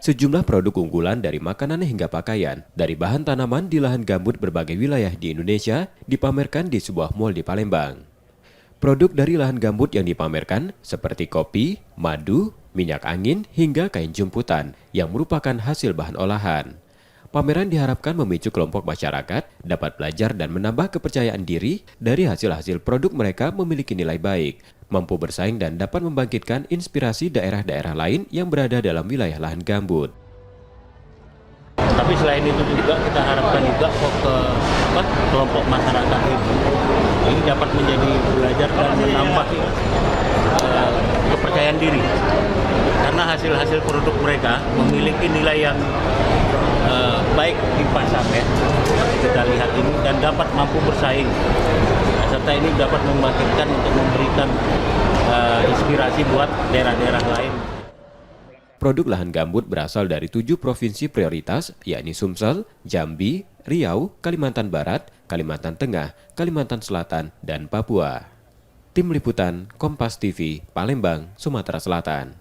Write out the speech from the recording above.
Sejumlah produk unggulan dari makanan hingga pakaian dari bahan tanaman di lahan gambut berbagai wilayah di Indonesia dipamerkan di sebuah mal di Palembang. Produk dari lahan gambut yang dipamerkan seperti kopi, madu, minyak angin, hingga kain jemputan yang merupakan hasil bahan olahan. Pameran diharapkan memicu kelompok masyarakat dapat belajar dan menambah kepercayaan diri dari hasil-hasil produk mereka memiliki nilai baik, mampu bersaing dan dapat membangkitkan inspirasi daerah-daerah lain yang berada dalam wilayah lahan gambut. Tapi selain itu juga kita harapkan juga kelompok masyarakat ini dapat menjadi belajar dan menambah kepercayaan diri. Karena hasil-hasil produk mereka memiliki nilai yang baik di pasar ya, kita lihat ini, dan dapat mampu bersaing. Serta ini dapat membangkitkan untuk memberikan inspirasi buat daerah-daerah lain. Produk lahan gambut berasal dari 7 provinsi prioritas, yakni Sumsel, Jambi, Riau, Kalimantan Barat, Kalimantan Tengah, Kalimantan Selatan, dan Papua. Tim Liputan Kompas TV, Palembang, Sumatera Selatan.